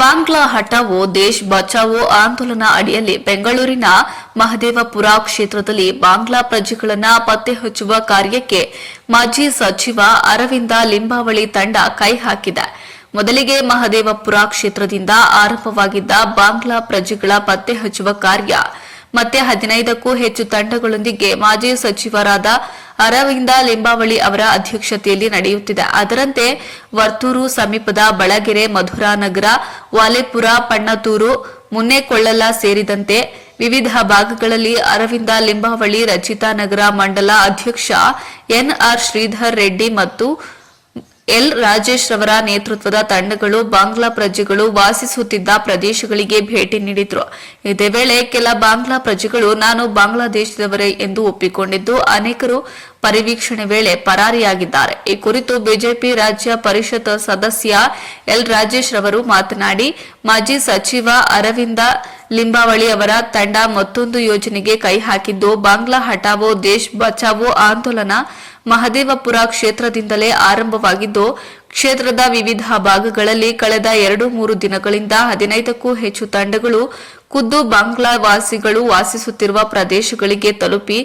ಬಾಂಗ್ಲಾ ಹಟಾವೋ ದೇಶ್ ಬಚಾವೋ ಆಂದೋಲನ ಅಡಿಯಲ್ಲಿ ಬೆಂಗಳೂರಿನ ಮಹದೇವಪುರ ಕ್ಷೇತ್ರದಲ್ಲಿ ಬಾಂಗ್ಲಾ ಪ್ರಜೆಗಳನ್ನ ಪತ್ತೆ ಹಚ್ಚುವ ಕಾರ್ಯಕ್ಕೆ ಮಾಜಿ ಸಚಿವ ಅರವಿಂದ ಲಿಂಬಾವಳಿ ತಂಡ ಕೈ ಹಾಕಿದೆ. ಮೊದಲಿಗೆ ಮಹದೇವಪುರ ಕ್ಷೇತ್ರದಿಂದ ಆರಂಭವಾಗಿದ್ದ ಬಾಂಗ್ಲಾ ಪ್ರಜೆಗಳ ಪತ್ತೆ ಹಚ್ಚುವ ಕಾರ್ಯ ಮತ್ತೆ 15ಕ್ಕೂ ಹೆಚ್ಚು ತಂಡಗಳೊಂದಿಗೆ ಮಾಜಿ ಸಚಿವರಾದ ಅರವಿಂದ ಲಿಂಬಾವಳಿ ಅವರ ಅಧ್ಯಕ್ಷತೆಯಲ್ಲಿ ನಡೆಯುತ್ತಿದೆ. ಅದರಂತೆ ವರ್ತೂರು ಸಮೀಪದ ಬಳಗೆರೆ, ಮಧುರಾನಗರ, ವಾಲೇಪುರ, ಪಣ್ಣತೂರು, ಮುನ್ನೇಕೊಳ್ಳಲ ಸೇರಿದಂತೆ ವಿವಿಧ ಭಾಗಗಳಲ್ಲಿ ಅರವಿಂದ ಲಿಂಬಾವಳಿ ರಚಿತಾನಗರ ಮಂಡಲ ಅಧ್ಯಕ್ಷ ಎನ್ಆರ್ ಶ್ರೀಧರ್ ರೆಡ್ಡಿ ಮತ್ತು ಎಲ್ ರಾಜೇಶ್ ರವರ ನೇತೃತ್ವದ ತಂಡಗಳು ಬಾಂಗ್ಲಾ ಪ್ರಜೆಗಳು ವಾಸಿಸುತ್ತಿದ್ದ ಪ್ರದೇಶಗಳಿಗೆ ಭೇಟಿ ನೀಡಿದ್ರು. ಇದೇ ವೇಳೆ ಕೆಲ ಬಾಂಗ್ಲಾ ಪ್ರಜೆಗಳು ನಾನು ಬಾಂಗ್ಲಾದೇಶದವರೇ ಎಂದು ಒಪ್ಪಿಕೊಂಡಿದ್ದು, ಅನೇಕರು ಪರಿವೀಕ್ಷಣೆ ವೇಳೆ ಪರಾರಿಯಾಗಿದ್ದಾರೆ. ಈ ಕುರಿತು ಬಿಜೆಪಿ ರಾಜ್ಯ ಪರಿಷತ್ ಸದಸ್ಯ ಎಲ್ ರಾಜೇಶ್ ರವರು ಮಾತನಾಡಿ, ಮಾಜಿ ಸಚಿವ ಅರವಿಂದ ಲಿಂಬಾವಳಿ ಅವರ ತಂಡ ಮತ್ತೊಂದು ಯೋಜನೆಗೆ ಕೈ ಹಾಕಿದ್ದು, ಬಾಂಗ್ಲಾ ಹಟಾವೋ ದೇಶ್ ಬಚಾವೋ ಆಂದೋಲನ ಮಹದೇವಪುರ ಕ್ಷೇತ್ರದಿಂದಲೇ ಆರಂಭವಾಗಿದ್ದು, ಕ್ಷೇತ್ರದ ವಿವಿಧ ಭಾಗಗಳಲ್ಲಿ ಕಳೆದ 2-3 ದಿನಗಳಿಂದ 15ಕ್ಕೂ ಹೆಚ್ಚು ತಂಡಗಳು ಖುದ್ದು ಬಾಂಗ್ಲಾ ವಾಸಿಗಳು ವಾಸಿಸುತ್ತಿರುವ ಪ್ರದೇಶಗಳಿಗೆ ತಲುಪಿ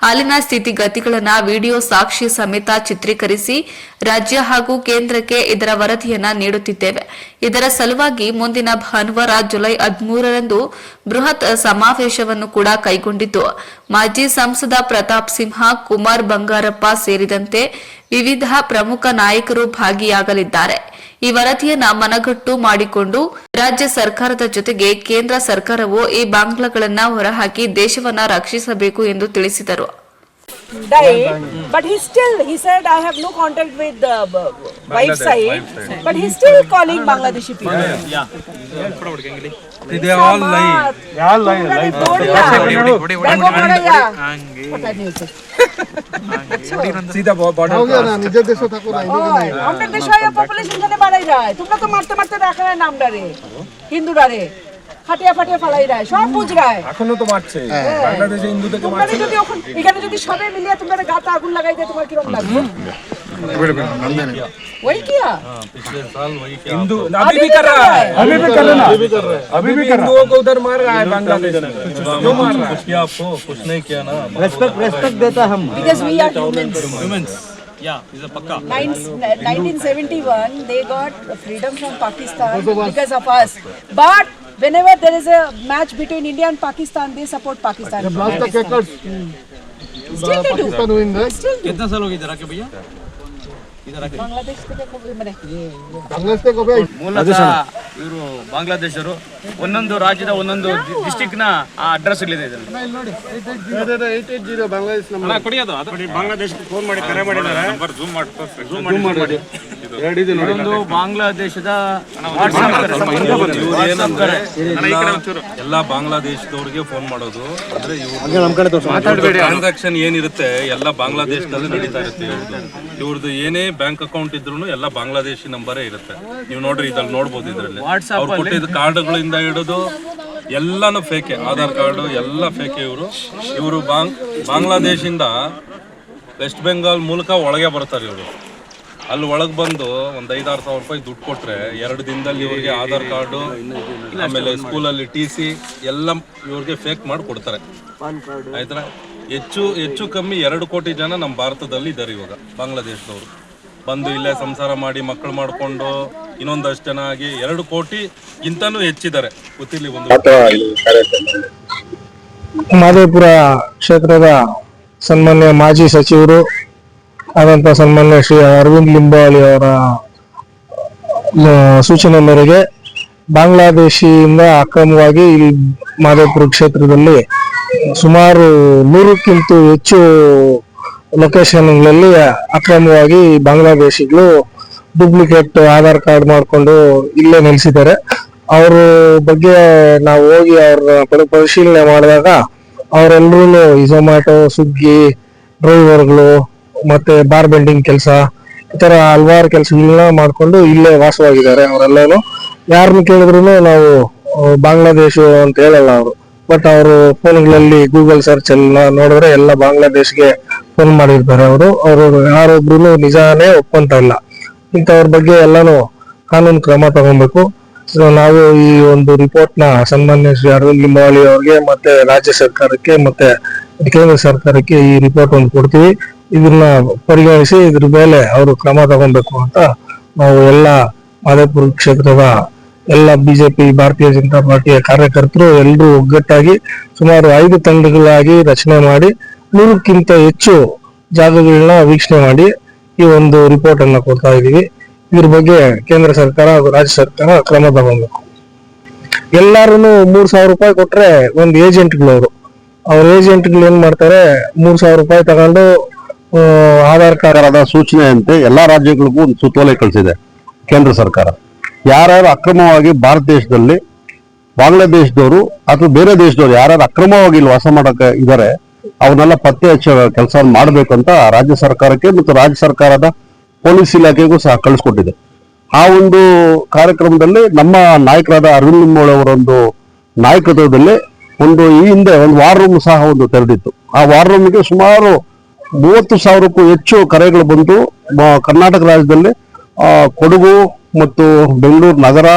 ಅಲ್ಲಿನ ಸ್ಥಿತಿಗತಿಗಳನ್ನು ವಿಡಿಯೋ ಸಾಕ್ಷಿ ಸಮೇತ ಚಿತ್ರೀಕರಿಸಿ ರಾಜ್ಯ ಹಾಗೂ ಕೇಂದ್ರಕ್ಕೆ ಇದರ ವರದಿಯನ್ನ ನೀಡುತ್ತಿದ್ದೇವೆ. ಇದರ ಸಲುವಾಗಿ ಮುಂದಿನ ಭಾನುವಾರ ಜುಲೈ 13ರಂದು ಬೃಹತ್ ಸಮಾವೇಶವನ್ನು ಕೂಡ ಕೈಗೊಂಡಿದ್ದು, ಮಾಜಿ ಸಂಸದ ಪ್ರತಾಪ್ ಸಿಂಹ, ಕುಮಾರ್ ಬಂಗಾರಪ್ಪ ಸೇರಿದಂತೆ ವಿವಿಧ ಪ್ರಮುಖ ನಾಯಕರು ಭಾಗಿಯಾಗಲಿದ್ದಾರೆ. ಈ ವರದಿಯನ್ನ ಮನಗಟ್ಟು ಮಾಡಿಕೊಂಡು ರಾಜ್ಯ ಸರ್ಕಾರದ ಜೊತೆಗೆ ಕೇಂದ್ರ ಸರ್ಕಾರವು ಈ ಬಾಂಗ್ಲಾಗಳನ್ನ ಹೊರಹಾಕಿ ದೇಶವನ್ನ ರಕ್ಷಿಸಬೇಕು ಎಂದು ತಿಳಿಸಿದರು. But he said I have no contact with the wife side, but he's still calling Bangladeshi people. They all lie. They all lie. सीधा बॉर्डर हो गया ना, निजे देशो थाको ना हमने देशो या पॉपुलेशन जने बाড়াই যায় তোমরা তো মারতে মারতে রাখা না নামডারে হিন্দুরারে ফাটিয়া ফাটিয়া ফলাই যায় সব বুঝ রায় এখনো তো মারছে বাংলাদেশে হিন্দুদেরকে মারছে যদি এখানে যদি সবে মিলিয়ে তোমরা গাতে আগুন লাগাই দেয় তোমার কি রকম লাগবে वही किया पिछले साल वही किया हिंदू अभी भी कर रहा है अभी भी कर रहा है अभी भी हिंदुओं को उधर मार रहा है बांग्लादेश क्यों मार रहा है कुछ किया आपको कुछ नहीं किया ना रेस्पेक्ट देता हम because we are humans yeah is a pakka 1971 they got freedom from Pakistan because of us, but whenever there is a match between India and Pakistan they support Pakistan. Still they do. कितना साल हो गया इधर आके भैया बांग्लादेश থেকে কবে মানে बांग्लादेश থেকে কবে ಮೂಲತಃ ಇವರು ಬಾಂಗ್ಲಾದೇಶರು ಒಂದೊಂದು ರಾಜ್ಯದ ಒಂದೊಂದು ಡಿಸ್ಟ್ರಿಕ್ಟ್ ನ ಆ ಅಡ್ರೆಸ್ ಇಲ್ಲಿದೆ ನೋಡಿ 880 ಬಾಂಗ್ಲಾದೇಶ ಅಣ್ಣ ಕೊಡಿಯೋದು ಅದು ಬಾಂಗ್ಲಾದೇಶಕ್ಕೆ ಫೋನ್ ಮಾಡಿ ಕರೆ ಮಾಡಿದ್ದಾರೆ ನಂಬರ್ ಝೂಮ್ ಮಾಡಿ ಇದೊಂದು ಬಾಂಗ್ಲಾದೇಶದ ಎಲ್ಲ ಬಾಂಗ್ಲಾದೇಶದವ್ರಿಗೆ ಫೋನ್ ಮಾಡೋದು ಅಂದ್ರೆ ಟ್ರಾನ್ಸಾಕ್ಷನ್ ಏನಿರುತ್ತೆ ಎಲ್ಲ ಬಾಂಗ್ಲಾದೇಶದಲ್ಲಿ ನಡೀತಾ ಇರುತ್ತೆ. ಇವ್ರದ್ದು ಏನೇ ಬ್ಯಾಂಕ್ ಅಕೌಂಟ್ ಇದ್ರು ಎಲ್ಲ ಬಾಂಗ್ಲಾದೇಶಿ ನಂಬರೇ ಇರುತ್ತೆ. ನೀವು ನೋಡ್ರಿ ಇದ್ರಲ್ಲಿ ನೋಡ್ಬೋದು, ಇದ್ರಲ್ಲಿ ಅವ್ರು ಕೊಟ್ಟಿದ್ದ ಕಾರ್ಡ್ಗಳಿಂದ ಹಿಡಿದು ಎಲ್ಲಾನು ಫೇಕೆ, ಆಧಾರ್ ಕಾರ್ಡು ಎಲ್ಲ ಫೇಕೆ. ಇವರು ಬಾಂಗ್ಲಾದೇಶಿಂದ ವೆಸ್ಟ್ ಬೆಂಗಾಲ್ ಮೂಲಕ ಒಳಗೆ ಬರ್ತಾರೆ. ಇವರು ಅಲ್ಲಿ ಒಳಗೆ ಬಂದು ಒಂದು 5-6 ಸಾವಿರ ರೂಪಾಯಿ ದುಡ್ಡು ಕೊಟ್ರೆ 2 ದಿನದಲ್ಲಿ ಇವ್ರಿಗೆ ಆಧಾರ್ ಕಾರ್ಡು ಆಮೇಲೆ ಸ್ಕೂಲಲ್ಲಿ TC ಎಲ್ಲ ಇವ್ರಿಗೆ ಫೇಕ್ ಮಾಡಿ ಕೊಡ್ತಾರೆ. ಆಯ್ತಾ? ಹೆಚ್ಚು ಕಮ್ಮಿ 2 ಕೋಟಿ ಜನ ನಮ್ಮ ಭಾರತದಲ್ಲಿ ಇದ್ದಾರೆ ಇವಾಗ ಬಾಂಗ್ಲಾದೇಶದವರು. ಬಂದು ಇಲ್ಲೇ ಸಂಸಾರ ಮಾಡಿ ಮಕ್ಕಳು ಮಾಡಿಕೊಂಡು ಇನ್ನೊಂದಷ್ಟು ಜನ ಆಗಿ 2 ಕೋಟಿಗಿಂತನೂ ಹೆಚ್ಚಿದ್ದಾರೆ. ಗೊತ್ತಿರಲಿ ಒಂದು ಮಹದೇವಪುರ ಕ್ಷೇತ್ರದ ಸನ್ಮಾನ್ಯ ಮಾಜಿ ಸಚಿವರು ಆದಂತ ಸನ್ಮಾನ್ಯ ಶ್ರೀ ಅರವಿಂದ್ ಲಿಂಬಾವಳಿ ಅವರ ಸೂಚನೆ ಮೇರೆಗೆ ಬಾಂಗ್ಲಾದೇಶಿಯಿಂದ ಅಕ್ರಮವಾಗಿ ಇಲ್ಲಿ ಮಹದೇವಪುರ ಕ್ಷೇತ್ರದಲ್ಲಿ ಸುಮಾರು 100ಕ್ಕಿಂತ ಹೆಚ್ಚು ಲೊಕೇಶನ್ಗಳಲ್ಲಿ ಅಕ್ರಮವಾಗಿ ಬಾಂಗ್ಲಾದೇಶಿಗಳು ಡೂಪ್ಲಿಕೇಟ್ ಆಧಾರ್ ಕಾರ್ಡ್ ಮಾಡಿಕೊಂಡು ಇಲ್ಲೇ ನೆಲೆಸಿದ್ದಾರೆ. ಅವ್ರ ಬಗ್ಗೆ ನಾವು ಹೋಗಿ ಅವ್ರ ಪರಿಶೀಲನೆ ಮಾಡಿದಾಗ ಅವರೆಲ್ಲರೂ ಝೊಮ್ಯಾಟೊ, ಸ್ವಿಗ್ಗಿ ಡ್ರೈವರ್ಗಳು ಮತ್ತೆ ಬಾರ್ ಬೆಂಡಿಂಗ್ ಕೆಲಸ ಈ ತರ ಹಲವಾರು ಕೆಲಸಗಳನ್ನ ಮಾಡ್ಕೊಂಡು ಇಲ್ಲೇ ವಾಸವಾಗಿದ್ದಾರೆ. ಅವರೆಲ್ಲರೂ ಯಾರನ್ನ ಕೇಳಿದ್ರು ನಾವು ಬಾಂಗ್ಲಾದೇಶ ಅಂತ ಹೇಳಲ್ಲ ಅವರು, ಬಟ್ ಅವರು ಫೋನ್ಗಳಲ್ಲಿ ಗೂಗಲ್ ಸರ್ಚ್ ಎಲ್ಲ ನೋಡಿದ್ರೆ ಎಲ್ಲ ಬಾಂಗ್ಲಾದೇಶ್ಗೆ ಫೋನ್ ಮಾಡಿರ್ತಾರೆ. ಅವರು ಯಾರೊಬ್ರು ನಿಜಾನೇ ಒಪ್ಕೊಂತ ಇಲ್ಲ. ಇಂಥವ್ರ ಬಗ್ಗೆ ಎಲ್ಲಾನು ಕಾನೂನು ಕ್ರಮ ತಗೊಬೇಕು. ಸೊ ನಾವು ಈ ಒಂದು ರಿಪೋರ್ಟ್ನ ಸನ್ಮಾನ್ಯ ಶ್ರೀ ಅರವಿಂದ್ ಲಿಂಬಾವಳಿ ಅವರಿಗೆ ಮತ್ತೆ ರಾಜ್ಯ ಸರ್ಕಾರಕ್ಕೆ ಮತ್ತೆ ಕೇಂದ್ರ ಸರ್ಕಾರಕ್ಕೆ ಈ ರಿಪೋರ್ಟ್ ಒಂದು ಕೊಡ್ತೀವಿ. ಇದನ್ನ ಪರಿಗಣಿಸಿ ಇದ್ರ ಮೇಲೆ ಅವರು ಕ್ರಮ ತಗೊಬೇಕು ಅಂತ ನಾವು ಎಲ್ಲ ಮಾದೇಪುರ ಕ್ಷೇತ್ರದ ಎಲ್ಲ ಬಿಜೆಪಿ ಭಾರತೀಯ ಜನತಾ ಪಾರ್ಟಿಯ ಕಾರ್ಯಕರ್ತರು ಎಲ್ಲರೂ ಒಗ್ಗಟ್ಟಾಗಿ ಸುಮಾರು 5 ತಂಡಗಳಾಗಿ ರಚನೆ ಮಾಡಿ 100ಕ್ಕಿಂತ ಹೆಚ್ಚು ಜಾಗಗಳನ್ನ ವೀಕ್ಷಣೆ ಮಾಡಿ ಈ ಒಂದು ರಿಪೋರ್ಟ್ ಅನ್ನ ಕೊಡ್ತಾ ಇದೀವಿ. ಇದ್ರ ಬಗ್ಗೆ ಕೇಂದ್ರ ಸರ್ಕಾರ ಹಾಗೂ ರಾಜ್ಯ ಸರ್ಕಾರ ಕ್ರಮ ತಗೊಬೇಕು. ಎಲ್ಲಾರು 3,000 ರೂಪಾಯಿ ಕೊಟ್ರೆ ಒಂದು ಏಜೆಂಟ್ಗಳವರು ಅವ್ರ ಏಜೆಂಟ್ಗಳು ಏನ್ ಮಾಡ್ತಾರೆ 3,000 ರೂಪಾಯಿ ತಗೊಂಡು ಆಧಾರ್ ಕಾರ್ಡ್ ಸೂಚನೆಯಂತೆ ಎಲ್ಲಾ ರಾಜ್ಯಗಳಿಗೂ ಒಂದು ಸುತ್ತೋಲೆ ಕಳಿಸಿದೆ ಕೇಂದ್ರ ಸರ್ಕಾರ. ಯಾರ್ಯಾರು ಅಕ್ರಮವಾಗಿ ಭಾರತ ದೇಶದಲ್ಲಿ ಬಾಂಗ್ಲಾದೇಶದವರು ಅಥವಾ ಬೇರೆ ದೇಶದವರು ಯಾರ್ಯಾರು ಅಕ್ರಮವಾಗಿ ಇಲ್ಲಿ ವಾಸ ಮಾಡಕ್ಕೆ ಇದ್ದಾರೆ ಅವನ್ನೆಲ್ಲ ಪತ್ತೆ ಹಚ್ಚೋ ಕೆಲಸ ಮಾಡಬೇಕು ಅಂತ ರಾಜ್ಯ ಸರ್ಕಾರಕ್ಕೆ ಮತ್ತು ರಾಜ್ಯ ಸರ್ಕಾರದ ಪೊಲೀಸ್ ಇಲಾಖೆಗೂ ಸಹ ಕಳಿಸ್ಕೊಟ್ಟಿದೆ. ಆ ಒಂದು ಕಾರ್ಯಕ್ರಮದಲ್ಲಿ ನಮ್ಮ ನಾಯಕರಾದ ಅರವಿಂದ್ ಲಿಂಬಾವಳಿ ಅವರ ಒಂದು ನಾಯಕತ್ವದಲ್ಲಿ ಈ ಹಿಂದೆ ಒಂದು ವಾರ್ ರೂಮ್ ಸಹ ಒಂದು ತೆರೆದಿತ್ತು. ಆ ವಾರ್ ರೂಮ್ಗೆ ಸುಮಾರು 30,000ಕ್ಕೂ ಹೆಚ್ಚು ಕರೆಗಳು ಬಂದು ಕರ್ನಾಟಕ ರಾಜ್ಯದಲ್ಲಿ ಕೊಡಗು ಮತ್ತು ಬೆಂಗಳೂರು ನಗರ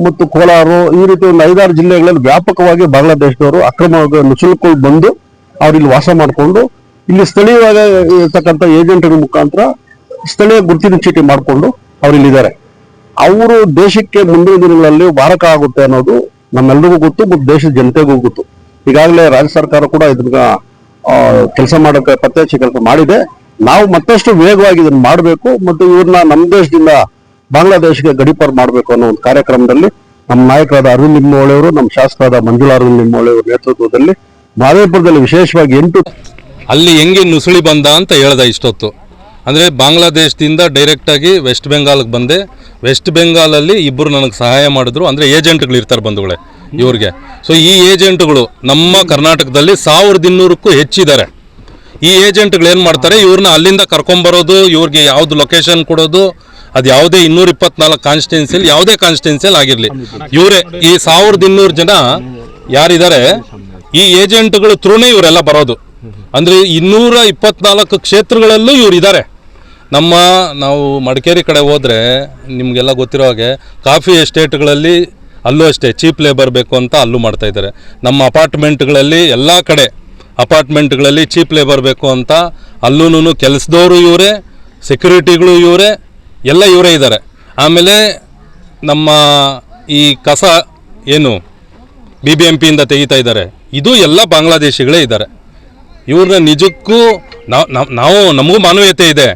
ಮತ್ತು ಕೋಲಾರ ಈ ರೀತಿ ಒಂದು 5-6 ಜಿಲ್ಲೆಗಳಲ್ಲಿ ವ್ಯಾಪಕವಾಗಿ ಬಾಂಗ್ಲಾದೇಶದವರು ಅಕ್ರಮವಾಗಿ ನುಸುಳುಕೊಂಡು ಬಂದು ಅವ್ರಿಲ್ಲಿ ವಾಸ ಮಾಡಿಕೊಂಡು ಇಲ್ಲಿ ಸ್ಥಳೀಯವಾಗಿ ಇರ್ತಕ್ಕಂಥ ಏಜೆಂಟ್ಗಳ ಮುಖಾಂತರ ಸ್ಥಳೀಯ ಗುರುತಿನ ಚೀಟಿ ಮಾಡಿಕೊಂಡು ಅವ್ರಿಲ್ಲಿದ್ದಾರೆ. ಅವರು ದೇಶಕ್ಕೆ ಮುಂದಿನ ದಿನಗಳಲ್ಲಿ ಮಾರಕ ಆಗುತ್ತೆ ಅನ್ನೋದು ನಮ್ಮೆಲ್ಲರಿಗೂ ಗೊತ್ತು ಮತ್ತು ದೇಶದ ಜನತೆಗೂ ಗೊತ್ತು. ಈಗಾಗಲೇ ರಾಜ್ಯ ಸರ್ಕಾರ ಕೂಡ ಇದನ್ನ ಕೆಲಸ ಮಾಡೋಕೆ ಪತ್ತೆ ಹಚ್ಚಿ ಕೆಲಸ ಮಾಡಿದೆ. ನಾವು ಮತ್ತಷ್ಟು ವೇಗವಾಗಿ ಇದನ್ನ ಮಾಡಬೇಕು ಮತ್ತು ಇವ್ರನ್ನ ನಮ್ಮ ದೇಶದಿಂದ ಬಾಂಗ್ಲಾದೇಶಕ್ಕೆ ಗಡೀಪಾರು ಮಾಡಬೇಕು ಅನ್ನೋ ಒಂದು ಕಾರ್ಯಕ್ರಮದಲ್ಲಿ ನಮ್ಮ ನಾಯಕರಾದ ಅರವಿಂದ್ ಲಿಂಬಾವಳಿ ಅವರು, ನಮ್ಮ ಶಾಸಕರಾದ ಮಂಜುಳಾ ಅರವಿಂದ್ ಲಿಂಬಾವಳಿ ಅವರ ನೇತೃತ್ವದಲ್ಲಿ ಮಾದೇಪುರದಲ್ಲಿ ವಿಶೇಷವಾಗಿ 8 ಅಲ್ಲಿ ಹೆಂಗೆ ನುಸುಳಿ ಬಂದ ಅಂತ ಹೇಳ್ದ ಇಷ್ಟೊತ್ತು. ಅಂದರೆ ಬಾಂಗ್ಲಾದೇಶದಿಂದ ಡೈರೆಕ್ಟಾಗಿ ವೆಸ್ಟ್ ಬೆಂಗಾಲ್ಗೆ ಬಂದೆ. ವೆಸ್ಟ್ ಬೆಂಗಾಲಲ್ಲಿ ಇಬ್ಬರು ನನಗೆ ಸಹಾಯ ಮಾಡಿದ್ರು. ಅಂದರೆ ಏಜೆಂಟ್ಗಳು ಇರ್ತಾರೆ ಬಂಧುಗಳೇ ಇವ್ರಿಗೆ. ಸೊ ಈ ಏಜೆಂಟ್ಗಳು ನಮ್ಮ ಕರ್ನಾಟಕದಲ್ಲಿ 1,200ಕ್ಕೂ ಹೆಚ್ಚಿದ್ದಾರೆ. ಈ ಏಜೆಂಟ್ಗಳು ಏನು ಮಾಡ್ತಾರೆ, ಇವ್ರನ್ನ ಅಲ್ಲಿಂದ ಕರ್ಕೊಂಬರೋದು, ಇವ್ರಿಗೆ ಯಾವುದು ಲೊಕೇಶನ್ ಕೊಡೋದು, ಅದು ಯಾವುದೇ 224 ಕಾನ್ಸ್ಟಿಟ್ಯೂನ್ಸಿಯಲ್ಲಿ ಯಾವುದೇ ಕಾನ್ಸ್ಟಿಟ್ಯೂನ್ಸಿಯಲ್ಲಿ ಆಗಿರಲಿ, ಇವರೇ ಈ 1,200 ಜನ ಯಾರಿದ್ದಾರೆ ಈ ಏಜೆಂಟ್ಗಳು ಥ್ರೂನೇ ಇವರೆಲ್ಲ ಬರೋದು. ಅಂದರೆ 224 ಕ್ಷೇತ್ರಗಳಲ್ಲೂ ಇವ್ರು ಇದ್ದಾರೆ. ನಾವು ಮಡಿಕೇರಿ ಕಡೆ ಹೋದರೆ ನಿಮಗೆಲ್ಲ ಗೊತ್ತಿರೋ ಹಾಗೆ ಕಾಫಿ ಎಸ್ಟೇಟ್ಗಳಲ್ಲಿ ಅಲ್ಲೂ ಅಷ್ಟೇ ಚೀಪ್ ಲೇಬರ್ ಬೇಕು ಅಂತ ಅಲ್ಲೂ ಮಾಡ್ತಾಯಿದ್ದಾರೆ. ನಮ್ಮ ಅಪಾರ್ಟ್ಮೆಂಟ್ಗಳಲ್ಲಿ ಎಲ್ಲ ಕಡೆ ಅಪಾರ್ಟ್ಮೆಂಟ್ಗಳಲ್ಲಿ ಚೀಪ್ ಲೇಬರ್ ಬೇಕು ಅಂತ ಅಲ್ಲೂ ಕೆಲಸದವರು ಇವರೇ, ಸೆಕ್ಯೂರಿಟಿಗಳು ಇವರೇ, ಎಲ್ಲ ಇವರೇ ಇದ್ದಾರೆ. ಆಮೇಲೆ ನಮ್ಮ ಈ ಕಸ ಏನು BBMPಯಿಂದ ತೆಗಿತಾ ಇದ್ದಾರೆ, ಇದು ಎಲ್ಲ ಬಾಂಗ್ಲಾದೇಶಿಗಳೇ ಇದ್ದಾರೆ. ಇವ್ರನ್ನ ನಿಜಕ್ಕೂ ನಮಗೂ ಮಾನವೀಯತೆ ಇದೆ,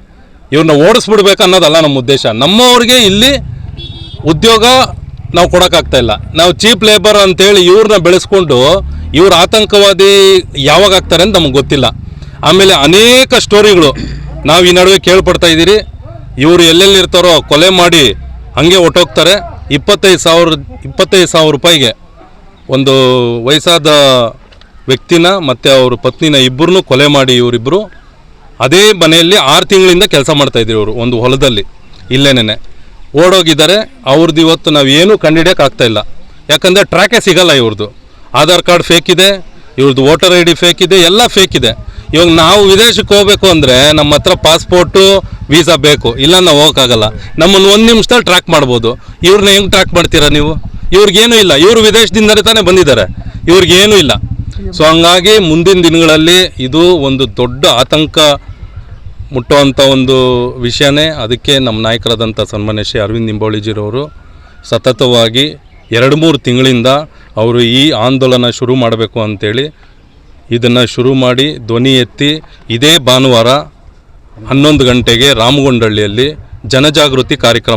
ಇವ್ರನ್ನ ಓಡಿಸ್ಬಿಡ್ಬೇಕು ಅನ್ನೋದಲ್ಲ ನಮ್ಮ ಉದ್ದೇಶ. ನಮ್ಮವ್ರಿಗೆ ಇಲ್ಲಿ ಉದ್ಯೋಗ ನಾವು ಕೊಡೋಕ್ಕಾಗ್ತಾ ಇಲ್ಲ. ನಾವು ಚೀಪ್ ಲೇಬರ್ ಅಂತೇಳಿ ಇವ್ರನ್ನ ಬೆಳೆಸ್ಕೊಂಡು ಇವ್ರ ಆತಂಕವಾದಿ ಯಾವಾಗ ಆಗ್ತಾರೆ ಅಂತ ನಮಗೆ ಗೊತ್ತಿಲ್ಲ. ಆಮೇಲೆ ಅನೇಕ ಸ್ಟೋರಿಗಳು ನಾವು ಈ ನಡುವೆ ಕೇಳ್ಪಡ್ತಾ ಇದ್ದೀರಿ. ಇವರು ಎಲ್ಲೆಲ್ಲಿರ್ತಾರೋ ಕೊಲೆ ಮಾಡಿ ಹಾಗೆ ಹೊಟ್ಟೋಗ್ತಾರೆ. 25,000 ರೂಪಾಯಿಗೆ ಒಂದು ವಯಸ್ಸಾದ ವ್ಯಕ್ತಿನ ಮತ್ತು ಅವ್ರ ಪತ್ನಿನ ಇಬ್ಬರನ್ನೂ ಕೊಲೆ ಮಾಡಿ ಇವರಿಬ್ಬರು ಅದೇ ಮನೆಯಲ್ಲಿ 6 ತಿಂಗಳಿಂದ ಕೆಲಸ ಮಾಡ್ತಾಯಿದ್ರು. ಇವರು ಒಂದು ಹೊಲದಲ್ಲಿ ಇಲ್ಲೇನೆ ಓಡೋಗಿದ್ದಾರೆ. ಅವ್ರದ್ದು ಇವತ್ತು ನಾವು ಏನೂ ಕಂಡುಹಿಡಿಯೋಕ್ಕಾಗ್ತಾ ಇಲ್ಲ. ಯಾಕಂದರೆ ಟ್ರ್ಯಾಕೇ ಸಿಗಲ್ಲ. ಇವ್ರದ್ದು ಆಧಾರ್ ಕಾರ್ಡ್ ಫೇಕ್ ಇದೆ, ಇವ್ರದ್ದು ವೋಟರ್ ID ಫೇಕ್ ಇದೆ, ಎಲ್ಲ ಫೇಕ್ ಇದೆ. ಇವಾಗ ನಾವು ವಿದೇಶಕ್ಕೆ ಹೋಗಬೇಕು ಅಂದರೆ ನಮ್ಮ ಹತ್ರ ಪಾಸ್ಪೋರ್ಟು ವೀಸಾ ಬೇಕು, ಇಲ್ಲ ನಾವು ಹೋಗೋಕ್ಕಾಗಲ್ಲ. ನಮ್ಮನ್ನು 1 ನಿಮಿಷದಲ್ಲಿ ಟ್ರ್ಯಾಕ್ ಮಾಡ್ಬೋದು. ಇವ್ರನ್ನ ಹೆಂಗೆ ಟ್ರ್ಯಾಕ್ ಮಾಡ್ತೀರಾ ನೀವು? ಇವ್ರಿಗೇನೂ ಇಲ್ಲ. ಇವರು ವಿದೇಶದಿಂದಲೇ ತಾನೇ ಬಂದಿದ್ದಾರೆ, ಇವ್ರಿಗೇನೂ ಇಲ್ಲ. ಸೊ ಹಂಗಾಗಿ ಮುಂದಿನ ದಿನಗಳಲ್ಲಿ ಇದು ಒಂದು ದೊಡ್ಡ ಆತಂಕ ಮುಟ್ಟುವಂಥ ಒಂದು ವಿಷಯನೇ. ಅದಕ್ಕೆ ನಮ್ಮ ನಾಯಕರಾದಂಥ ಸನ್ಮಾನ್ಯ ಶ್ರೀ ಅರವಿಂದ್ ಲಿಂಬಾವಳಿಜಿರವರು ಸತತವಾಗಿ 2-3 ತಿಂಗಳಿಂದ ಅವರು ಈ ಆಂದೋಲನ ಶುರು ಮಾಡಬೇಕು ಅಂತೇಳಿ ಇದನ್ನು ಶುರು ಮಾಡಿ ಧ್ವನಿ ಎತ್ತಿ ಇದೇ ಭಾನುವಾರ 11 ಗಂಟೆಗೆ ರಾಮಗೊಂಡಳ್ಳಿಯಲ್ಲಿ ಜನಜಾಗೃತಿ ಕಾರ್ಯಕ್ರಮ